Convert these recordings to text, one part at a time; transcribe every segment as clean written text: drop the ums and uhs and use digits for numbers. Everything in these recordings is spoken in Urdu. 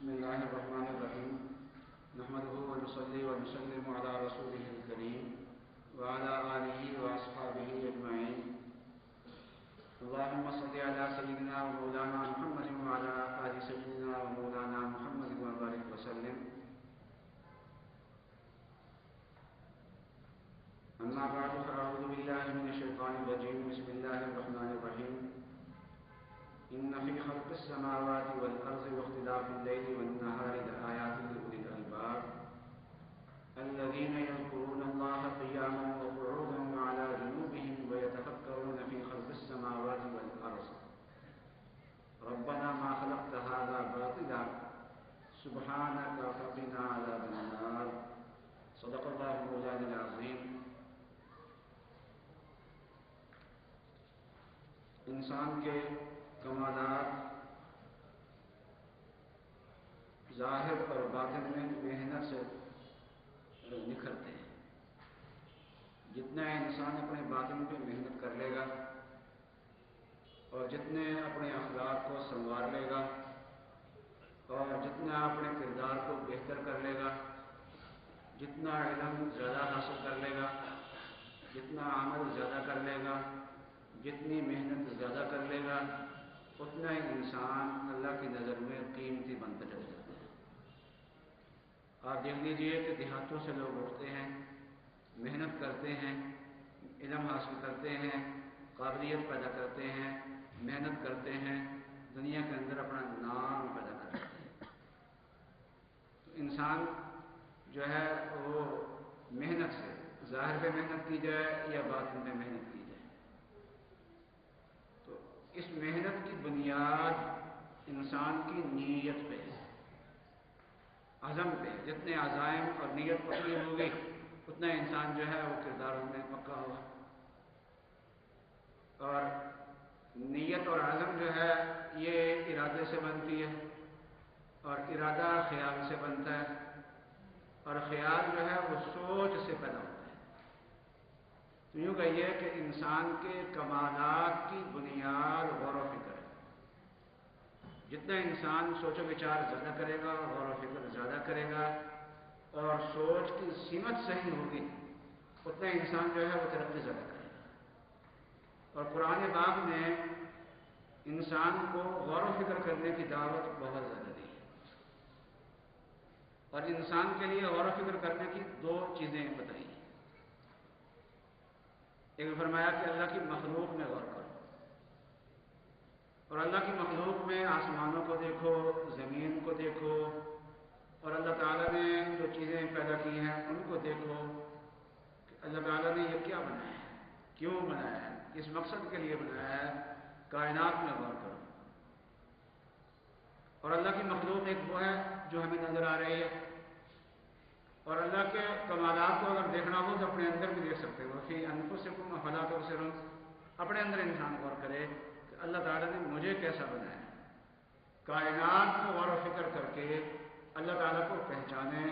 بسم الله الرحمن الرحيم نحمده ونصلي ونسلم على رسوله الكريم وعلى آله وأصحابه أجمعين اللهم صل على سيدنا ومولانا محمد وعلى آل سيدنا ومولانا محمد وبارك وسلم أما بعد فأعوذ بالله من الشيطان الرجيم بسم الله الرحمن الرحيم إن في خلق السماوات والأرض واختلاف الليل والنهار لآيات لأولي الألباب الذين يذكرون الله قياما وقعودا وعلى جنوبهم ويتفكرون في خلق السماوات والأرض ربنا ما خلقت هذا باطلا سبحانك فقنا عذاب النار صدق الله مولانا العظيم. انسان کے کمالات ظاہر اور باطن میں محنت سے نکھرتے ہیں. جتنا انسان اپنے باطن پہ محنت کر لے گا اور جتنے اپنے اخلاق کو سنوار لے گا اور جتنا اپنے کردار کو بہتر کر لے گا، جتنا علم زیادہ حاصل کر لے گا، جتنا عمل زیادہ کر لے گا، جتنی محنت زیادہ کر لے گا، اتنا ہی انسان اللہ کی نظر میں قیمتی بنتا چلا جاتا ہے. آپ دیکھ لیجئے کہ دیہاتوں سے لوگ اٹھتے ہیں، محنت کرتے ہیں، علم حاصل کرتے ہیں، قابلیت پیدا کرتے ہیں، محنت کرتے ہیں، دنیا کے اندر اپنا نام پیدا کرتے ہیں. تو انسان جو ہے وہ محنت سے، ظاہر پہ محنت کی جائے یا باطن پہ محنت کی جائے، تو اس محنت کی بنیاد انسان کی نیت پہ ہے، عزم پہ. جتنے عزائم اور نیت پکی ہوگی اتنا انسان جو ہے وہ کرداروں میں پکا ہوگا. اور نیت اور عزم جو ہے یہ ارادے سے بنتی ہے، اور ارادہ خیال سے بنتا ہے، اور خیال جو ہے وہ سوچ سے پیدا ہوتا ہے. تو یوں کہیے کہ انسان کے کمالات کی بنیاد غور و فکر ہے. جتنا انسان سوچ و وچار زیادہ کرے گا، غور و فکر زیادہ کرے گا اور سوچ کی سمت صحیح ہوگی، اتنا انسان جو ہے وہ ترقی زیادہ کرے گا. اور قرآن پاک نے انسان کو غور و فکر کرنے کی دعوت بہت زیادہ دی ہے. اور انسان کے لیے غور و فکر کرنے کی دو چیزیں بتائی ہیں. ایک فرمایا کہ اللہ کی مخلوق میں غور کرو، اور اللہ کی مخلوق میں آسمانوں کو دیکھو، زمین کو دیکھو، اور اللہ تعالیٰ نے جو چیزیں پیدا کی ہیں ان کو دیکھو کہ اللہ تعالیٰ نے یہ کیا بنایا ہے، کیوں بنایا ہے، کس مقصد کے لیے بنایا ہے. کائنات میں غور کرو. اور اللہ کی مخلوق ایک وہ ہے جو ہمیں نظر آ رہی ہے، اور اللہ کے کمالات کو اگر دیکھنا ہو تو اپنے اندر بھی دیکھ سکتے ہو. فی انفسکم افلا تبصرون. اپنے اندر انسان غور کرے کہ اللہ تعالیٰ نے مجھے کیسا بنایا ہے. کائنات میں غور و فکر کر کے اللہ تعالیٰ کو پہچانے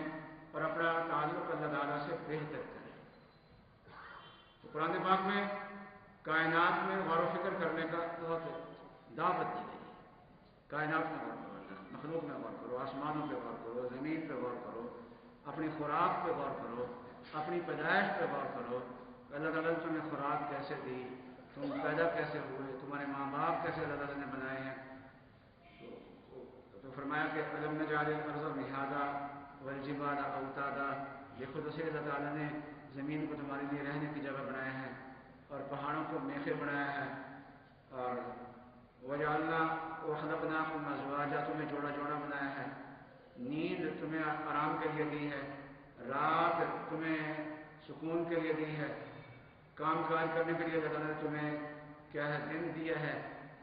اور اپنا تعلق اللہ تعالیٰ سے بہتر کرے. تو قرآن پاک میں کائنات میں غور و فکر کرنے کا بہت دعوت دی گئی ہے. کائنات میں غور کرو، مخلوق میں غور کرو، آسمانوں پہ غور کرو، زمین پہ غور کرو، اپنی خوراک پہ غور کرو، اپنی پیدائش پہ غور کرو. اللہ تعالیٰ نے تمہیں خوراک کیسے دی، تم پیدا کیسے ہوئے، تمہارے ماں باپ کیسے اللہ تعالیٰ نے بنائے ہیں. تو فرمایا کہ الم نجعل الارض مہادا والجبال اوتادا. دیکھو تو صحیح اللہ تعالیٰ نے زمین کو تمہارے لیے رہنے کی جگہ بنایا ہے اور پہاڑوں کو میخیں بنایا ہے. اور وجعلنا وخلقناکم ازواجا، تمہیں جوڑا جوڑا بنایا ہے. نیند تمہیں آرام کے لیے دی ہے، رات تمہیں سکون کے لیے دی ہے، کام کاج کرنے کے لیے اللہ تعالیٰ نے تمہیں کیا ہے دن دیا ہے.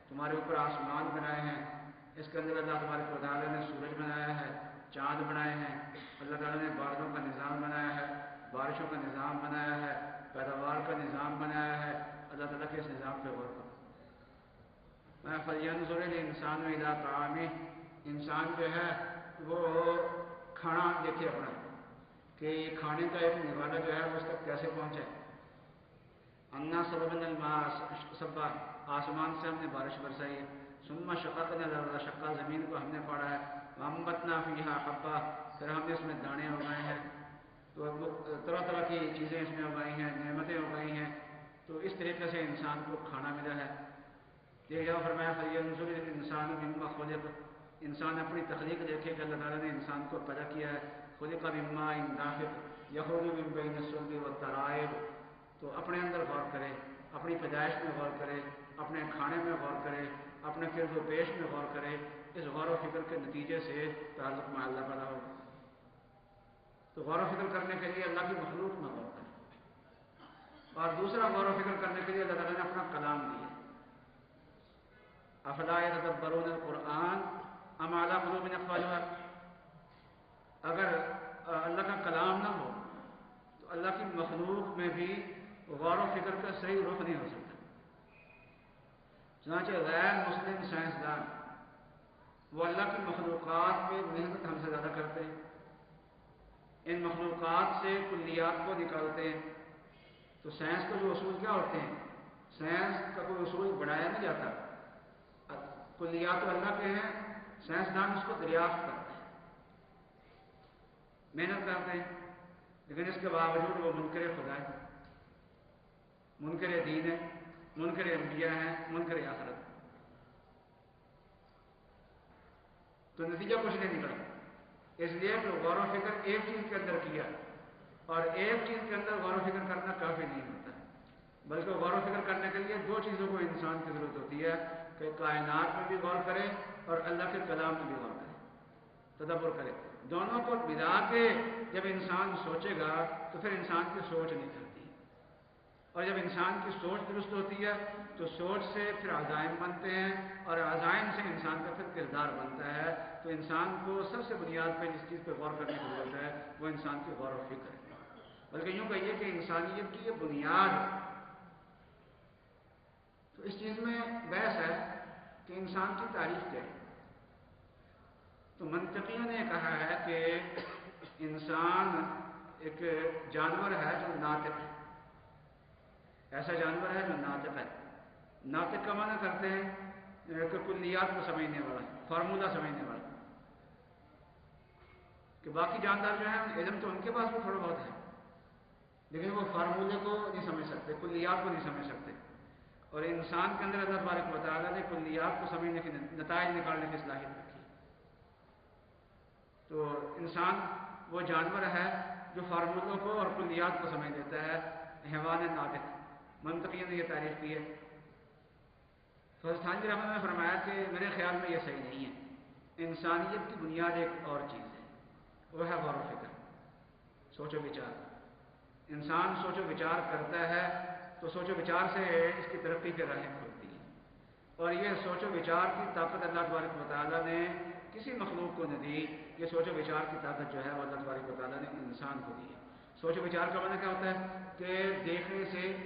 تمہارے اوپر آسمان بنائے ہیں، اس کے اندر اللہ تبارک و تعالیٰ نے سورج بنایا ہے، چاند بنائے ہیں. اللہ تعالیٰ نے بادلوں کا نظام بنایا ہے، بارشوں کا نظام بنایا ہے، پیداوار کا نظام بنایا ہے. اللہ تعالیٰ کے اس نظام پہ غور کرو. فَلْيَنْظُرِ الْإِنسَانُ إِلَىٰ طَعَامِهِ. انسان جو ہے وہ کھانا دیکھے اپنا کہ یہ کھانے کا ایک نوالا جو ہے اس تک کیسے پہنچے. انا صببنا الماء صبا، آسمان سے ہم نے بارش برسائی ہے. ثم شققنا الارض شقا، زمین کو ہم نے پاڑا ہے. وَأَنبَتْنَا فِيهَا حَبًّا، پھر ہم نے اس میں دانے اگائے ہیں، تو طرح طرح کی چیزیں اس میں اگائی ہیں، نعمتیں اگائی ہیں، تو اس طریقے سے انسان کو کھانا ملا ہے۔ ایک جگہ فرمایا فَلْيَنظُرِ الْإِنسَانُ مِمَّا خُلِقَ، انسان اپنی تخلیق دیکھے کہ اللہ تعالیٰ نے انسان کو پیدا کیا ہے، خُلِقَ مِن مَاءٍ دَافِقٍ یَخْرُجُ مِن بَيْنِ الصُّلْبِ وَالتَّرَائِبِ، تو اپنے اندر غور کرے، اپنی پیدائش میں غور کرے، اپنے کھانے میں غور کرے، اپنے گرد و پیش میں غور کرے، اس غور و فکر کے نتیجے سے تعلق میں اللہ پیدا ہوگا۔ تو غور و فکر کرنے کے لیے اللہ کی مخلوق میں غور کرے، اور دوسرا غور و فکر کرنے کے لیے اللہ تعالیٰ نے اپنا کلام دیا۔ افلا یتدبرون القرآن ام علی قلوب اقفالها، اگر اللہ کا کلام نہ ہو تو اللہ کی مخلوق میں بھی غور و فکر کا صحیح رخ نہیں ہو سکتا۔ چنانچہ غیر مسلم سائنسدان وہ اللہ کی مخلوقات میں محنت ہم سے زیادہ کرتے ہیں، ان مخلوقات سے کلیات کو نکالتے ہیں۔ تو سائنس کے جو اصول کیا ہوتے ہیں، سائنس کا کوئی اصول بڑھایا نہیں جاتا، کلیات تو اللہ کے ہیں، سائنسدان اس کو دریافت کرتے ہیں، محنت کرتے ہیں، لیکن اس کے باوجود وہ منکر خدا ہے، منکر دین ہے، منکر انبیاء ہیں، منکر آخرت۔ تو نتیجہ کچھ نہیں نکلا، اس لیے کہ غور و فکر ایک چیز کے اندر کیا، اور ایک چیز کے اندر غور و فکر کرنا کافی نہیں ہوتا، بلکہ غور و فکر کرنے کے لیے دو چیزوں کو انسان کی ضرورت ہوتی ہے، کہ کائنات میں بھی غور کرے اور اللہ کے کلام میں بھی غور کرے، تدبر کرے۔ دونوں کو ملا کے جب انسان سوچے گا تو پھر انسان کی سوچ نہیں چلتی، اور جب انسان کی سوچ درست ہوتی ہے تو سوچ سے پھر عزائم بنتے ہیں، اور عزائم سے انسان کا پھر کردار بنتا ہے۔ تو انسان کو سب سے بنیاد پہ جس چیز پہ غور کرنے کی ضرورت ہے وہ انسان کی غور و فکر ہے، بلکہ یوں کہیے کہ انسانیت کی یہ بنیاد ہے۔ تو اس چیز میں بحث ہے کہ انسان کی تعریف کیا ہے۔ تو منطقیوں نے کہا ہے کہ انسان ایک جانور ہے جو ناطق ہے، ایسا جانور ہے جو ناطق ہے۔ ناطق کا معنی کرتے ہیں کہ کلیات کو سمجھنے والا، فارمولہ سمجھنے والا، کہ باقی جاندار جو ہیں علم تو ان کے پاس بھی تھوڑا بہت ہے، لیکن وہ فارمولے کو نہیں سمجھ سکتے، کلیات کو نہیں سمجھ سکتے، اور انسان کے اندر اللہ تبارک و تعالیٰ نے کلیات کو سمجھنے کی، نتائج نکالنے کی صلاحیت رکھی۔ تو انسان وہ جانور ہے جو فارمولوں کو اور کلیات کو سمجھ لیتا ہے، حیوان ناطق۔ منطقیوں نے یہ تعریف کی ہے۔ تھانوی رحمۃ اللہ نے فرمایا کہ میرے خیال میں یہ صحیح نہیں ہے، انسانیت کی بنیاد ایک اور چیز ہے، وہ ہے غور و فکر، سوچ و بچار۔ انسان سوچ و بچار کرتا ہے تو سوچ و بچار سے اس کی ترقی کی راہیں کھلتی ہیں، اور یہ سوچ و بچار کی طاقت اللہ تبارک و تعالیٰ نے کسی مخلوق کو نہیں دی، یہ سوچ و بچار کی طاقت جو ہے وہ اللہ تبارک و تعالیٰ نے انسان کو دی ہے۔ سوچ و بچار کا معنی کیا ہوتا ہے کہ دیکھنے سے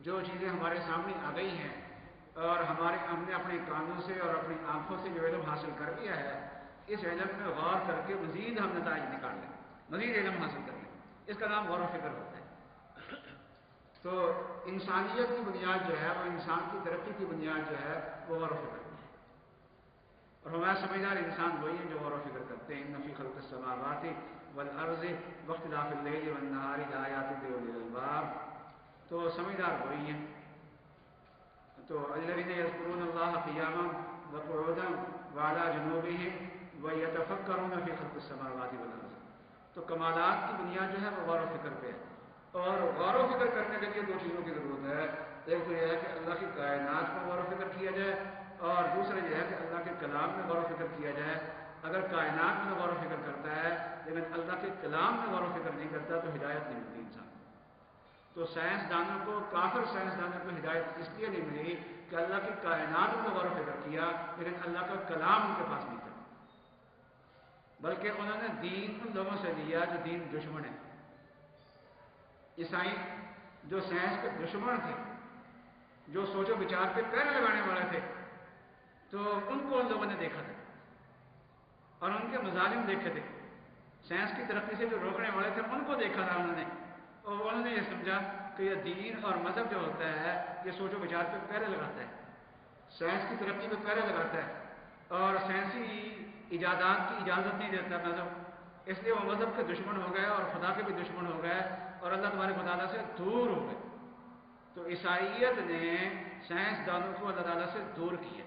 جو چیزیں ہمارے سامنے آ گئی ہیں اور ہم نے اپنے کانوں سے اور اپنی آنکھوں سے جو علم حاصل کر لیا ہے، اس علم میں غور کر کے مزید ہم نتائج نکال لیں، مزید علم حاصل کر لیں، اس کا نام غور و فکر ہوتا ہے۔ تو انسانیت کی بنیاد جو ہے وہ، انسان کی ترقی کی بنیاد جو ہے وہ غور و فکر ہے، اور ہمارا سمجھدار انسان وہی ہیں جو غور و فکر کرتے ہیں۔ ان فی خلق السماوات والارض واختلاف اللیل والنہار لآیات لأولی الالباب، تو سمجھدار وہی ہیں۔ تو الذین یذکرون اللہ قیاما وقعودا وعلی جنوبہم ویتفکرون فی خلق السماوات والارض، تو کمالات کی بنیاد جو ہے وہ غور و فکر پہ ہے، اور غور و فکر کرنے کے لیے دو چیزوں کی ضرورت ہے، ایک تو یہ ہے کہ اللہ کی کائنات پر غور و فکر کیا جائے، اور دوسرا یہ ہے کہ اللہ کے کلام میں غور و فکر کیا جائے۔ اگر کائنات میں غور و فکر کرتا ہے لیکن اللہ کے کلام میں غور و فکر نہیں کرتا تو ہدایت نہیں ملتی انسان کو۔ تو سائنسدانوں کو، کافر سائنسدانوں کو ہدایت اس لیے نہیں ملی کہ اللہ کی کائنات میں غور و فکر کیا لیکن اللہ کا کلام ان کے پاس نہیں تھا، بلکہ انہوں نے دین ان لوگوں سے لیا جو دین دشمن ہے۔ عیسائی جو سائنس کے دشمن تھے، جو سوچ و بچار پہ پہرے لگانے والے تھے، تو ان کو ان لوگوں نے دیکھا تھا اور ان کے مظالم دیکھے تھے، سائنس کی ترقی سے جو روکنے والے تھے ان کو دیکھا تھا انہوں نے، اور انہوں نے یہ سمجھا کہ یہ دین اور مذہب جو ہوتا ہے یہ سوچ و بچار پہ پہرے لگاتا ہے، سائنس کی ترقی پہ پہرے لگاتا ہے، اور سائنسی ایجادات کی اجازت نہیں دیتا مذہب، اس لیے وہ مذہب کے دشمن ہو گئے اور خدا کے بھی دشمن ہو گئے اور اللہ تبارک و تعالیٰ سے دور ہو گئے۔ تو عیسائیت نے سائنسدانوں کو اللہ تعالیٰ سے دور کیا،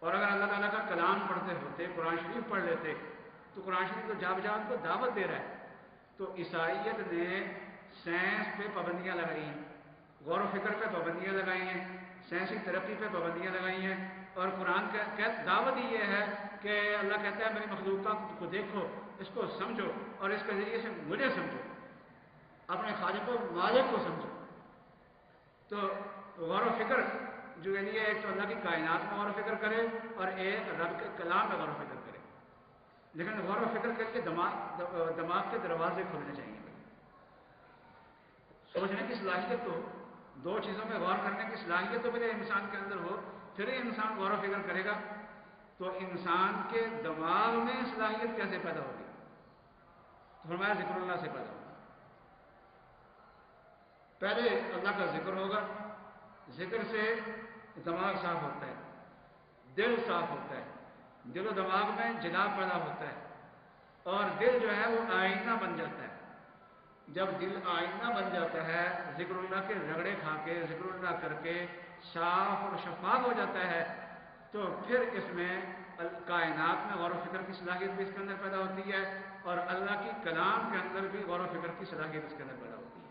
اور اگر اللہ تعالیٰ کا کلام پڑھتے ہوتے، قرآن شریف پڑھ لیتے، تو قرآن شریف تو جا بجا ان کو دعوت دے رہا ہے۔ تو عیسائیت نے سائنس پہ پابندیاں لگائی ہیں، غور و فکر پہ پابندیاں لگائی ہیں، سائنسی ترقی پہ پابندیاں لگائی ہیں، اور قرآن کا دعوت ہی یہ ہے کہ اللہ کہتا ہے میری مخلوقات کو دیکھو، اس کو سمجھو، اور اس کے ذریعے سے مجھے سمجھو، اپنے خالق و مالک کو سمجھو۔ تو غور و فکر جو یعنی ایک تو اللہ کی کائنات میں غور و فکر کرے اور ایک رب کے کلام میں غور و فکر کرے، لیکن غور و فکر کر کے دماغ کے دروازے کھولنے چاہیے۔ سوچنے کی صلاحیت تو، دو چیزوں میں غور کرنے کی صلاحیت تو پہلے انسان کے اندر ہو، پھر ہی انسان غور و فکر کرے گا۔ تو انسان کے دماغ میں صلاحیت کیسے پیدا ہوگی؟ تو فرمایا ذکر اللہ سے پیدا ہوگا۔ پہلے اللہ کا ذکر ہوگا، ذکر سے دماغ صاف ہوتا ہے، دل صاف ہوتا ہے، دل و دماغ میں جلا پیدا ہوتا ہے، اور دل جو ہے وہ آئینہ بن جاتا ہے۔ جب دل آئینہ بن جاتا ہے، ذکر اللہ کے رگڑے کھا کے، ذکر اللہ کر کے صاف اور شفاف ہو جاتا ہے، تو پھر اس میں کائنات میں غور و فکر کی صلاحیت بھی اس کے اندر پیدا ہوتی ہے، اور اللہ کی کلام کے اندر بھی غور و فکر کی صلاحیت اس کے اندر پیدا ہوتی ہے۔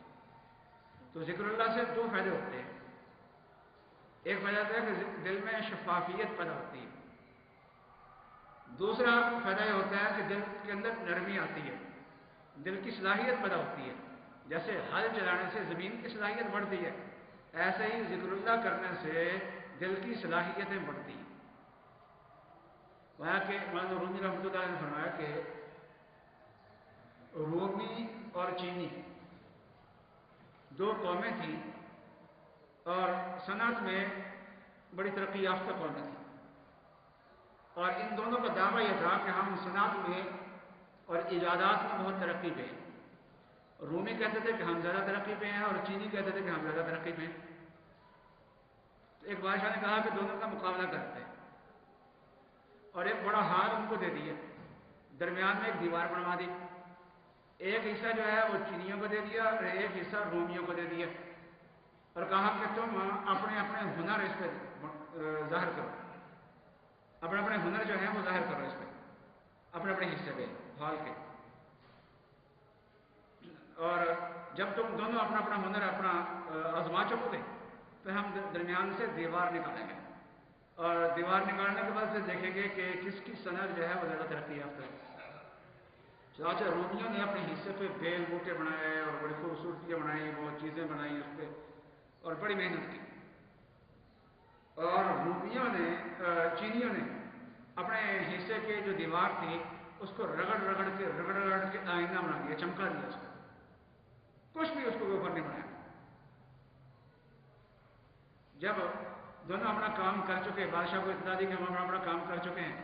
تو ذکر اللہ سے دو فائدے ہوتے ہیں۔ ایک فائدہ ہے کہ دل میں شفافیت پیدا ہوتی ہے، دوسرا فائدہ یہ ہوتا ہے کہ دل کے اندر نرمی آتی ہے، دل کی صلاحیت پیدا ہوتی ہے۔ جیسے ہل چلانے سے زمین کی صلاحیت بڑھتی ہے، ایسے ہی ذکر اللہ کرنے سے دل کی صلاحیتیں بڑھتی ہیں۔ وہاں کہ مولانا رومی رحمۃ اللہ نے فرمایا کہ رومی اور چینی دو قومیں تھیں، اور صنعت میں بڑی ترقی یافتہ قومیں تھیں، اور ان دونوں کا دعویٰ یہ تھا کہ ہم صنعت میں اور ایجادات میں بہت ترقی پہ ہیں۔ رومی کہتے تھے کہ ہم زیادہ ترقی پہ ہیں، اور چینی کہتے تھے کہ ہم زیادہ ترقی پہ ہیں۔ تو ایک بادشاہ نے کہا کہ دونوں کا مقابلہ کرتے ہیں، اور ایک بڑا ہار ان کو دے دیا، درمیان میں ایک دیوار بنوا دی، ایک حصہ جو ہے وہ چینیوں کو دے دیا اور ایک حصہ رومیوں کو دے دیا، اور کہا کہ تم اپنے اپنے ہنر اس پہ ظاہر کرو، اپنے اپنے ہنر جو ہیں وہ ظاہر کرو اس پہ، اپنے اپنے حصے پہ ہال کے، اور جب تم دونوں اپنا اپنا ہنر اپنا آزما چکو گے تو ہم درمیان سے دیوار نکالیں گے، اور دیوار نکالنے کے بعد سے دیکھیں گے کہ کس کی صنعت جو ہے وہ زیادہ ترقی یافتہ ہے۔ چنانچہ رومیوں نے اپنے حصے پہ بیل بوٹے بنائے اور بڑی خوبصورتیاں بنائی، بہت چیزیں بنائی اس پہ، اور بڑی محنت کی، اور چینیوں نے اپنے حصے کے جو دیوار تھی اس کو رگڑ رگڑ کے آئینہ بنا دیا، چمکا دیا، اس کو کچھ بھی اس کو اوپر نہیں بنایا۔ جب دونوں اپنا کام کر چکے، بادشاہ کو اطلاع دی کہ ہم اپنا کام کر چکے ہیں،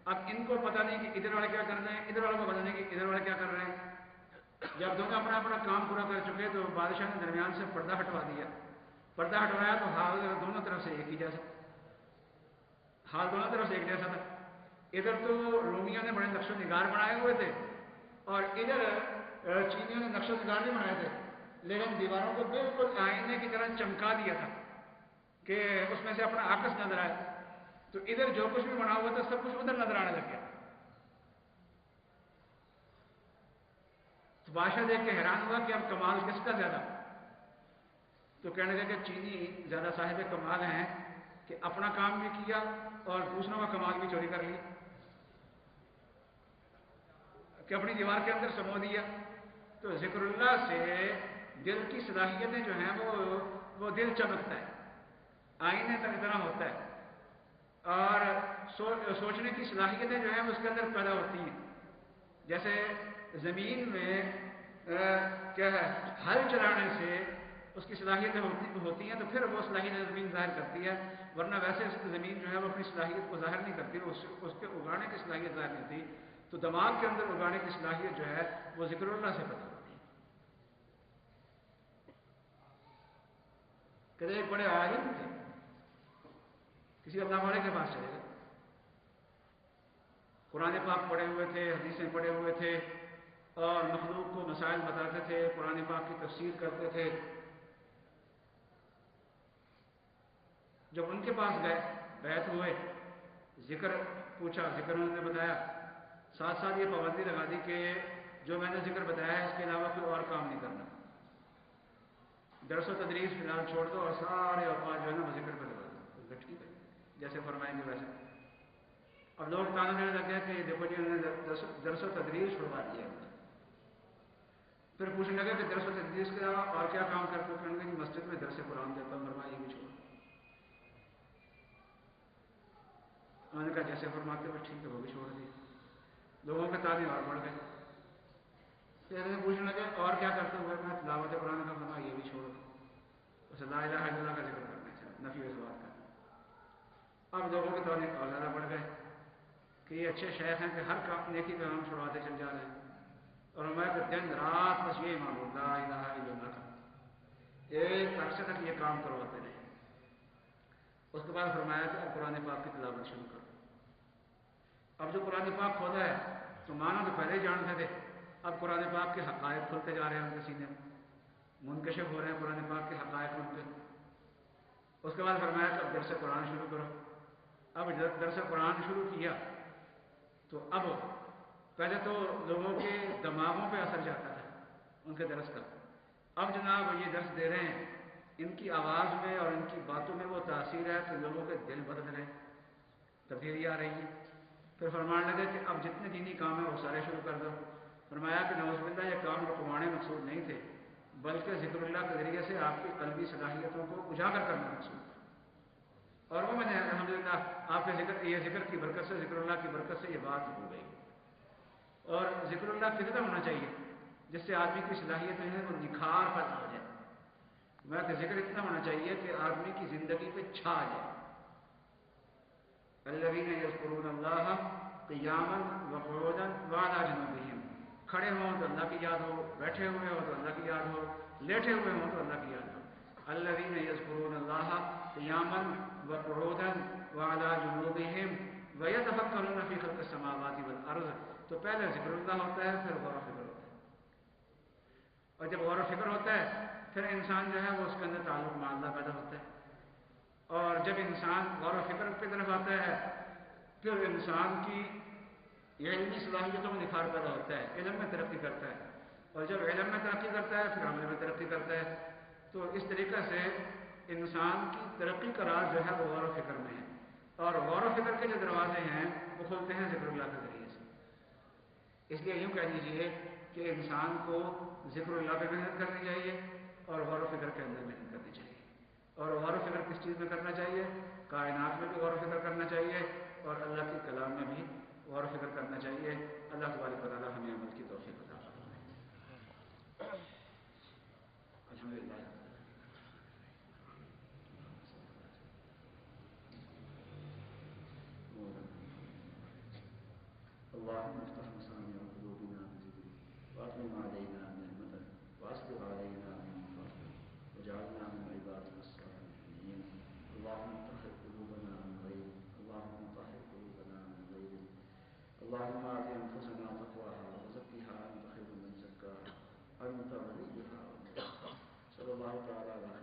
اب ان کو پتہ نہیں کہ ادھر والے کیا کر رہے ہیں، ادھر والوں کو پتہ نہیں کہ ادھر والے کیا کر رہے ہیں۔ جب دونوں اپنا اپنا کام پورا کر چکے تو بادشاہ نے درمیان سے پردہ ہٹوا دیا، پردہ ہٹوایا تو حال دونوں طرف سے ایک ہی جیسا، حال دونوں طرف سے ایک جیسا تھا۔ ادھر تو رومیوں نے بڑے نقش و نگار بنائے ہوئے تھے، اور ادھر چینیوں نے نقش و نگار نہیں بنائے تھے، لیکن دیواروں کو بالکل آئینے کی طرح چمکا دیا تھا کہ اس میں سے اپنا عکس نظر آئے۔ تو ادھر جو کچھ بھی بنا ہوا تھا سب کچھ ادھر نظر آنے لگ گیا۔ تو بادشاہ دیکھ کے حیران ہوا کہ اب کمال کس کا زیادہ؟ تو کہنے لگے کہ چینی زیادہ صاحب کمال ہیں کہ اپنا کام بھی کیا اور دوسروں کا کمال بھی چوری کر لیا، کہ اپنی دیوار کے اندر سمو دیا۔ تو ذکر اللہ سے دل کی صلاحیتیں جو ہیں وہ دل چمکتا ہے، آئینے کی طرح ہوتا ہے، اور سوچنے کی صلاحیتیں جو ہیں اس کے اندر پیدا ہوتی ہیں۔ جیسے زمین میں کیا ہے، ہل چلانے سے اس کی صلاحیتیں ہوتی ہیں، تو پھر وہ صلاحیتیں زمین ظاہر کرتی ہے، ورنہ ویسے زمین جو ہے وہ اپنی صلاحیت کو ظاہر نہیں کرتی، اس کے اگانے کی صلاحیت ظاہر نہیں ہوتی۔ تو دماغ کے اندر اگانے کی صلاحیت جو ہے وہ ذکر اللہ سے پیدا ہوتی ہے۔ کہ ایک بڑے عالم تھے، کسی اللہ والے کے پاس چلے گئے، قرآن پاک پڑھے ہوئے تھے، حدیثیں پڑھے ہوئے تھے اور مخلوق کو مسائل بتاتے تھے، قرآن پاک کی تفسیر کرتے تھے. جب ان کے پاس گئے، بیعت ہوئے، ذکر پوچھا، ذکر انہوں نے بتایا، ساتھ ساتھ یہ پابندی لگا دی کہ جو میں نے ذکر بتایا ہے اس کے علاوہ کوئی اور کام نہیں کرنا. درس و تدریس فی الحال چھوڑ دو اور سارے اوقات جو ہے نا وہ ذکر پہ لگا دو. ٹھیک ہے، جیسے فرمائیں گے ویسے. اب لوگ تانا دینے لگ گئے کہ دیکھو جی انہوں نے درس و تدریس چھڑوا دیا. پھر پوچھنے لگے کہ درس و تدریس کے علاوہ اور کیا کام کرتے ہو؟ کہنے لگے کہ مسجد میں درس قرآن دیتا ہوں. فرمایا یہ بھی چھوڑو. انہوں نے کہا جیسے فرماتے ہوئے ٹھیک ہے، وہ بھی چھوڑ دی. لوگوں کے تانے اور بڑھ گئے. پھر انہوں نے پوچھنے لگے اور کیا کرتے ہوئے؟ میں تلاوت قرآن کا. فرمایا یہ بھی چھوڑ دو. اسے لا الہ الا اللہ کا ذکر کرنا چاہیے، نفی و اثبات کا. اب لوگوں کے تانے اور زیادہ بڑھ گئے کہ یہ اچھے شیخ ہیں کہ ہر کام نیکی کا نام چھڑواتے چل جا رہے ہیں. اور میں کہ دن رات بس یہ معلوم لا الہ الا اللہ کا ایک عرصے تک یہ کام کرواتے رہے. اس کے بعد فرمایا کہ اب قرآن پاک کی تلاوت شروع کرو. اب جو قرآن پاک کھولا ہے تو مانا تو پہلے ہی جانتے تھے، اب قرآن پاک کے حقائق کھلتے جا رہے ہیں ان کے سینے میں، منکشف ہو رہے ہیں قرآن پاک کے حقائق ان کے. اس کے بعد فرمایا کہ اب درس قرآن شروع کرو. اب درس قرآن شروع کیا تو اب پہلے تو لوگوں کے دماغوں پہ اثر جاتا ہے ان کے درس کا. اب جناب یہ درس دے رہے ہیں، ان کی آواز میں اور ان کی باتوں میں وہ تاثیر ہے کہ لوگوں کے دل بدل رہے ہیں، تبدیلی آ رہی ہے. پھر فرمانے لگے کہ اب جتنے دینی کام ہیں وہ سارے شروع کر دو. فرمایا کہ نعوذ باللہ یہ کام رکوانے مقصود نہیں تھے، بلکہ ذکر اللہ کے ذریعے سے آپ کی قلبی صلاحیتوں کو اجاگر کرنا مقصود تھا. اور وہ میں نے الحمدللہ آپ کے یہ ذکر کی برکت سے، ذکر اللہ کی برکت سے یہ بات ہو گئی. اور ذکر اللہ کتنا ہونا چاہیے جس سے آدمی کی صلاحیتیں ہیں وہ نکھار پیدا ہو جائے. میں کہ ذکر اتنا ہونا چاہیے کہ آدمی کی زندگی پہ چھا جائے. الذین یذکرون اللہ قیاما وقعودا وعلی جنوبہم. کھڑے ہوں تو اللہ کی یاد ہو، بیٹھے ہوئے ہوں تو اللہ کی یاد ہو، لیٹے ہوئے ہوں تو اللہ کی یاد ہو. الذین یذکرون اللہ قیاما وقعودا وعلی جنوبہم ویتفکرون فی خلق السماوات والارض. تو پہلے ذکر اللہ ہوتا ہے، پھر غور و فکر ہوتا ہے. اور جب غور و فکر ہوتا ہے پھر انسان جو ہے وہ اس کے اندر تعلق مع اللہ پیدا ہوتا ہے. اور جب انسان غور و فکر کی طرف آتا ہے پھر انسان کی علمی صلاحیتوں میں نکھار پیدا ہوتا ہے، علم میں ترقی کرتا ہے. اور جب علم میں ترقی کرتا ہے پھر عمل میں ترقی کرتا ہے. تو اس طریقے سے انسان کی ترقی کا راز جو ہے وہ غور و فکر میں ہے. اور غور و فکر کے جو دروازے ہیں وہ کھلتے ہیں ذکر اللہ کے ذریعے سے. اس لیے یوں کہہ دیجیے کہ انسان کو ذکر اللہ پہ محنت کرنی چاہیے اور غور و فکر کے اندر محنت کرنی چاہیے. اور غور و فکر کس چیز میں کرنا چاہیے؟ کائنات میں بھی غور و فکر کرنا چاہیے اور اللہ کے کلام میں بھی غور و فکر کرنا چاہیے. اللہ تبارک و تعالی ہمیں عمل کی توفیق عطا فرمائے. الحمدللہ. اللهم افتح مسامع قلوبنا بذكرك واتمم علينا نعمتك واسبغ علينا من فضلك وجعلنا من عبادك الصالحين. اللهم طهر قلوبنا من غيرك، اللهم طهر قلوبنا من غيرك. اللهم آت أنفسنا تقواها وزكها أنت خير من زكاها أنت وليها ومولاها. صلى الله تعالى على